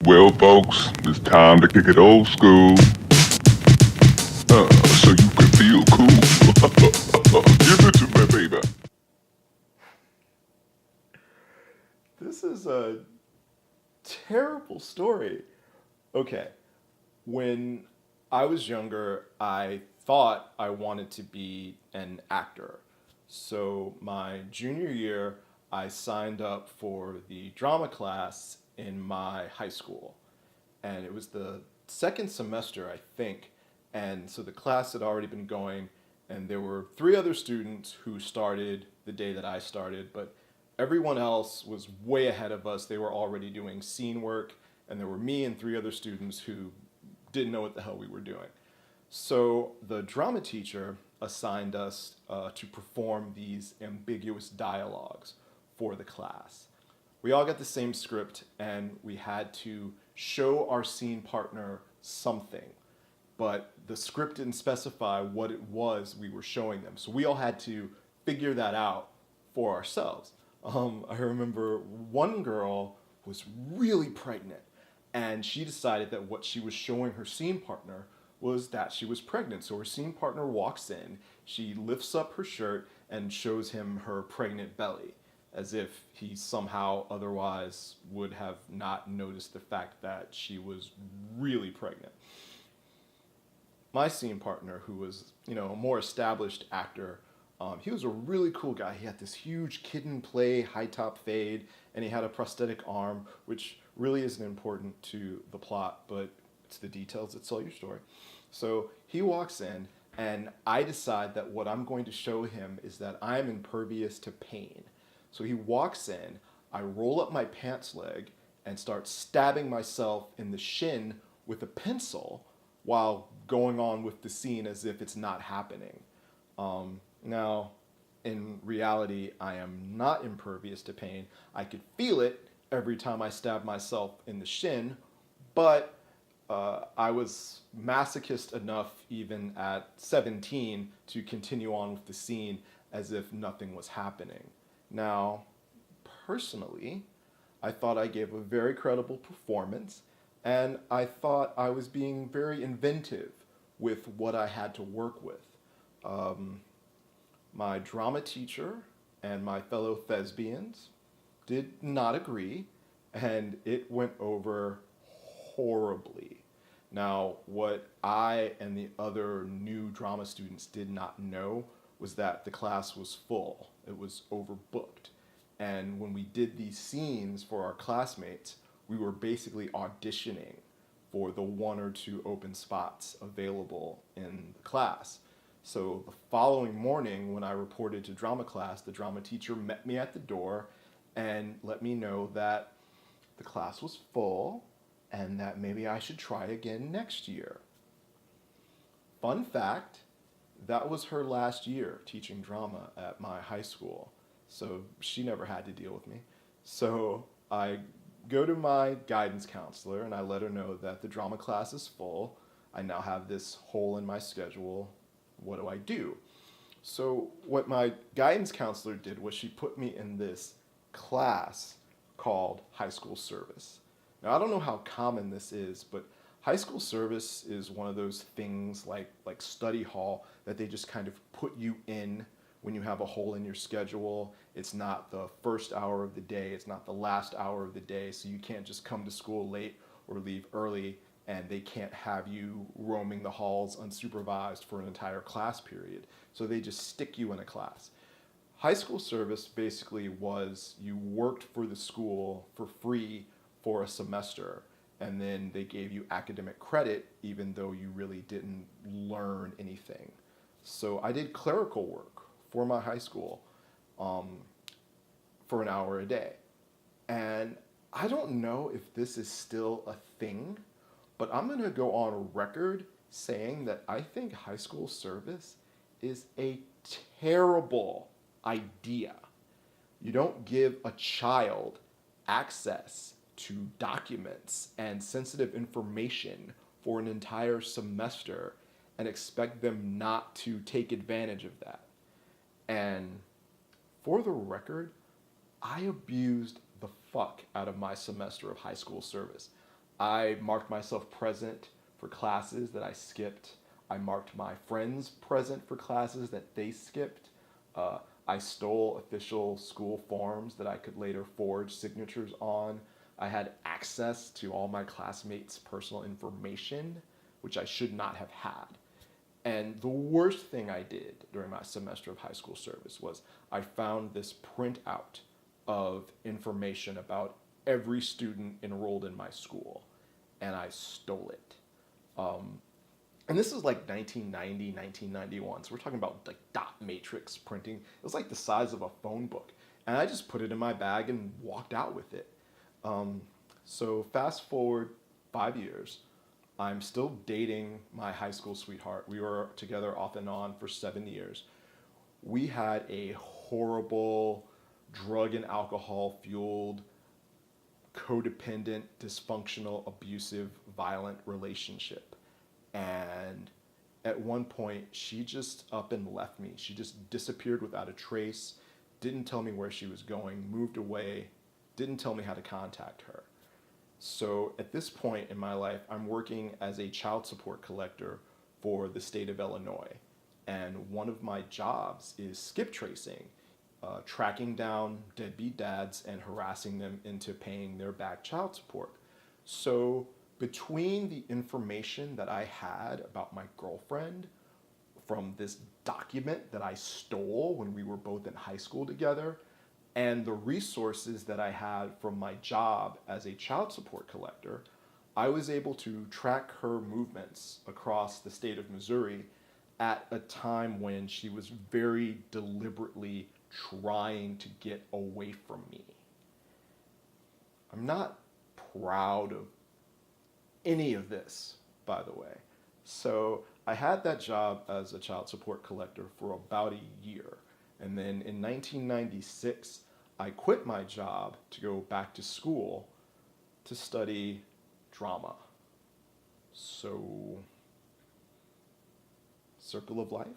Well, folks, it's time to kick it old school, so you can feel cool. Give it to me, baby. This is a terrible story. Okay, when I was younger, I thought I wanted to be an actor. So, my junior year, I signed up for the drama class in my high school. And it was the second semester, I think. And so the class had already been going, and there were three other students who started the day that I started, but everyone else was way ahead of us. They were already doing scene work, and there were me and three other students who didn't know what the hell we were doing. So the drama teacher assigned us to perform these ambiguous dialogues for the class. We all got the same script, and we had to show our scene partner something, but the script didn't specify what it was we were showing them. So we all had to figure that out for ourselves. I remember one girl was really pregnant, and she decided that what she was showing her scene partner was that she was pregnant. So her scene partner walks in, she lifts up her shirt and shows him her pregnant belly, as if he somehow otherwise would have not noticed the fact that she was really pregnant. My scene partner, who was, a more established actor, he was a really cool guy. He had this huge kid and play high top fade, and he had a prosthetic arm, which really isn't important to the plot, but it's the details that sell your story. So he walks in, and I decide that what I'm going to show him is that I'm impervious to pain. So he walks in, I roll up my pants leg and start stabbing myself in the shin with a pencil while going on with the scene as if it's not happening. Now, in reality, I am not impervious to pain. I could feel it every time I stab myself in the shin, but I was masochist enough, even at 17, to continue on with the scene as if nothing was happening. Now, personally, I thought I gave a very credible performance, and I thought I was being very inventive with what I had to work with. Um, my drama teacher and my fellow thespians did not agree, and it went over horribly. Now, what I and the other new drama students did not know was that the class was full. It was overbooked. And when we did these scenes for our classmates, we were basically auditioning for the one or two open spots available in the class. So the following morning, when I reported to drama class, the drama teacher met me at the door and let me know that the class was full and that maybe I should try again next year. Fun fact, that was her last year teaching drama at my high school, so she never had to deal with me. So I go to my guidance counselor and I let her know that the drama class is full. I now have this hole in my schedule. What do I do? So, what my guidance counselor did was she put me in this class called high school service. Now, I don't know how common this is, but high school service is one of those things like study hall that they just kind of put you in when you have a hole in your schedule. It's not the first hour of the day, it's not the last hour of the day, so you can't just come to school late or leave early, and they can't have you roaming the halls unsupervised for an entire class period. So they just stick you in a class. High school service basically was you worked for the school for free for a semester, and then they gave you academic credit even though you really didn't learn anything. So I did clerical work for my high school um, for an hour a day. And I don't know if this is still a thing, but I'm going to go on record saying that I think high school service is a terrible idea. You don't give a child access to documents and sensitive information for an entire semester and expect them not to take advantage of that. And for the record, I abused the fuck out of my semester of high school service. I marked myself present for classes that I skipped. I marked my friends present for classes that they skipped. Uh, I stole official school forms that I could later forge signatures on. I had access to all my classmates' personal information, which I should not have had. And the worst thing I did during my semester of high school service was I found this printout of information about every student enrolled in my school, and I stole it. And this is like 1990, 1991. So we're talking about like dot matrix printing. It was like the size of a phone book. And I just put it in my bag and walked out with it. So fast forward 5 years, I'm still dating my high school sweetheart. We were together off and on for 7 years. We had a horrible drug and alcohol fueled, codependent, dysfunctional, abusive, violent relationship. And at one point, she just up and left me. She just disappeared without a trace, didn't tell me where she was going, moved away, didn't tell me how to contact her. So at this point in my life, I'm working as a child support collector for the state of Illinois. And one of my jobs is skip tracing, tracking down deadbeat dads and harassing them into paying their back child support. So between the information that I had about my girlfriend from this document that I stole when we were both in high school together, and the resources that I had from my job as a child support collector, I was able to track her movements across the state of Missouri at a time when she was very deliberately trying to get away from me. I'm not proud of any of this, by the way. So I had that job as a child support collector for about a year. And then in 1996, I quit my job to go back to school to study drama. So, circle of life.